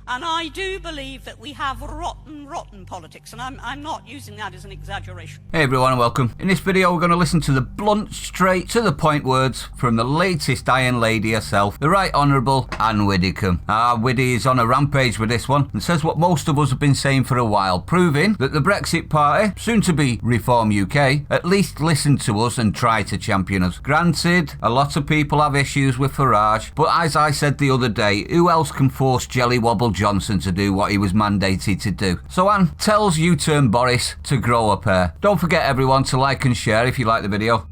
And I do believe that we have rotten politics, and I'm not using that as an exaggeration. Hey everyone and welcome. In this video we're going to listen to the blunt, straight to the point words from the latest Iron Lady herself, the Right Honourable Ann Widdecombe. Widdy is on a rampage with this one and says what most of us have been saying for a while, proving that the Brexit Party, soon to be Reform UK, at least listen to us and try to champion us. Granted, a lot of people have issues with Farage, but as I said the other day, who else can force Jelly Wobble Johnson to do what he was mandated to do? So Ann tells U TURN Boris to grow a pair. Don't forget everyone to like and share if you like the video.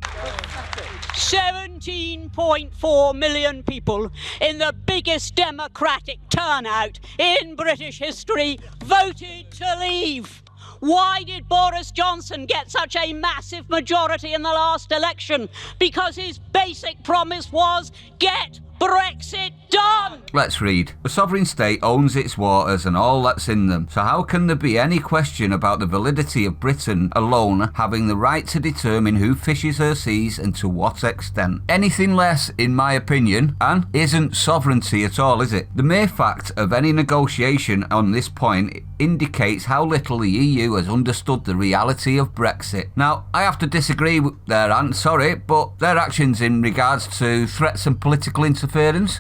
17.4 million people in the biggest democratic turnout in British history voted to leave. Why did Boris Johnson get such a massive majority in the last election? Because his basic promise was get Brexit done! Let's read. The sovereign state owns its waters and all that's in them, so how can there be any question about the validity of Britain alone having the right to determine who fishes her seas and to what extent? Anything less, in my opinion, and isn't sovereignty at all, is it? The mere fact of any negotiation on this point indicates how little the EU has understood the reality of Brexit. Now, I have to disagree with their Ann, sorry, but their actions in regards to threats and political interference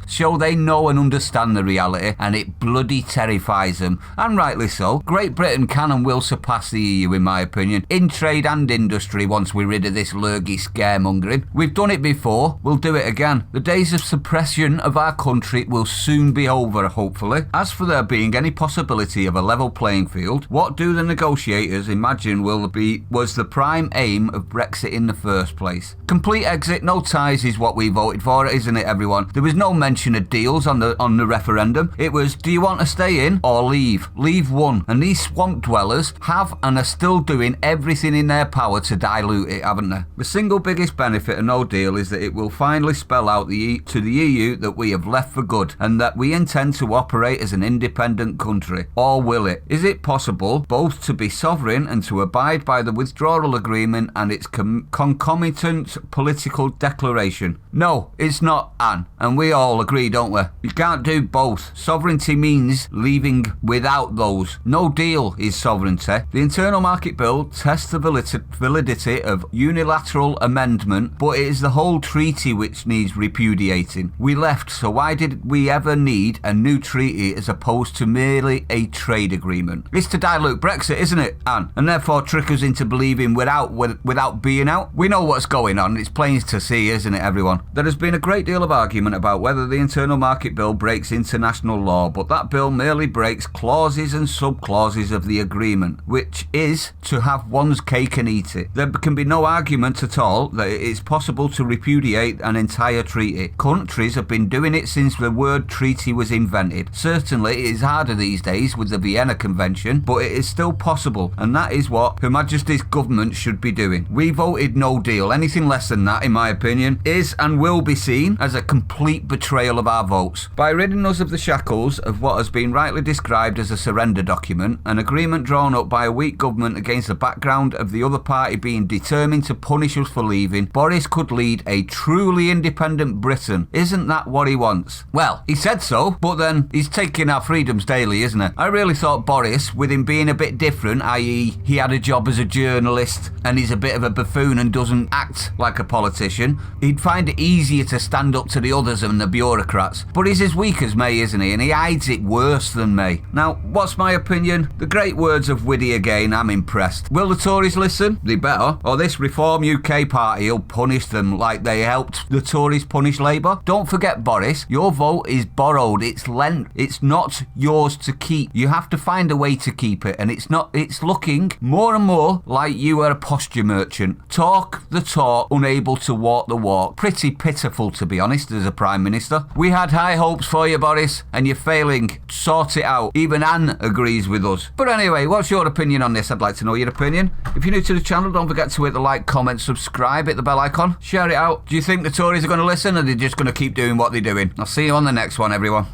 show they know and understand the reality, and it bloody terrifies them, and rightly so. Great Britain can and will surpass the EU in my opinion, in trade and industry once we're rid of this lurgy scaremongering. We've done it before, we'll do it again. The days of suppression of our country will soon be over, hopefully. As for there being any possibility of a level playing field, what do the negotiators imagine was the prime aim of Brexit in the first place? Complete exit, no ties is what we voted for, isn't it everyone? There was no mention of deals on the referendum. It was, do you want to stay in or leave? Leave one. And these swamp dwellers have and are still doing everything in their power to dilute it, haven't they? The single biggest benefit of no deal is that it will finally spell out to the EU that we have left for good and that we intend to operate as an independent country. Or will it? Is it possible both to be sovereign and to abide by the withdrawal agreement and its concomitant political declaration? No, it's not, Ann. And we all agree, don't we? You can't do both. Sovereignty means leaving without those. No deal is sovereignty. The Internal Market Bill tests the validity of unilateral amendment, but it is the whole treaty which needs repudiating. We left, so why did we ever need a new treaty as opposed to merely a trade agreement? It's to dilute Brexit, isn't it, Ann? And therefore trick us into believing without being out? We know what's going on. It's plain to see, isn't it, everyone? There has been a great deal of argument about whether the Internal Market Bill breaks international law, but that bill merely breaks clauses and sub-clauses of the agreement, which is to have one's cake and eat it. There can be no argument at all that it is possible to repudiate an entire treaty. Countries have been doing it since the word treaty was invented. Certainly it is harder these days with the Vienna Convention, but it is still possible, and that is what Her Majesty's government should be doing. We voted no deal. Anything less than that, in my opinion, is and will be seen as a complete betrayal of our votes. By ridding us of the shackles of what has been rightly described as a surrender document, an agreement drawn up by a weak government against the background of the other party being determined to punish us for leaving, Boris could lead a truly independent Britain. Isn't that what he wants? Well, he said so, but then he's taking our freedoms daily, isn't he? I really thought Boris, with him being a bit different, i.e. he had a job as a journalist and he's a bit of a buffoon and doesn't act like a politician, he'd find it easier to stand up to the others and the bureaucrats. But he's as weak as May, isn't he? And he hides it worse than May. Now, what's my opinion? The great words of Widdy again, I'm impressed. Will the Tories listen? They better. Or this Reform UK party will punish them like they helped the Tories punish Labour. Don't forget, Boris, your vote is borrowed. It's lent. It's not yours to keep. You have to find a way to keep it. And it's looking more and more like you are a posture merchant. Talk the talk, unable to walk the walk. Pretty pitiful, to be honest, as a Prime Minister. We had high hopes for you, Boris, and you're failing. Sort it out. Even Ann agrees with us. But anyway, what's your opinion on this? I'd like to know your opinion. If you're new to the channel, don't forget to hit the like, comment, subscribe, hit the bell icon, share it out. Do you think the Tories are going to listen, or are they just going to keep doing what they're doing? I'll see you on the next one, everyone.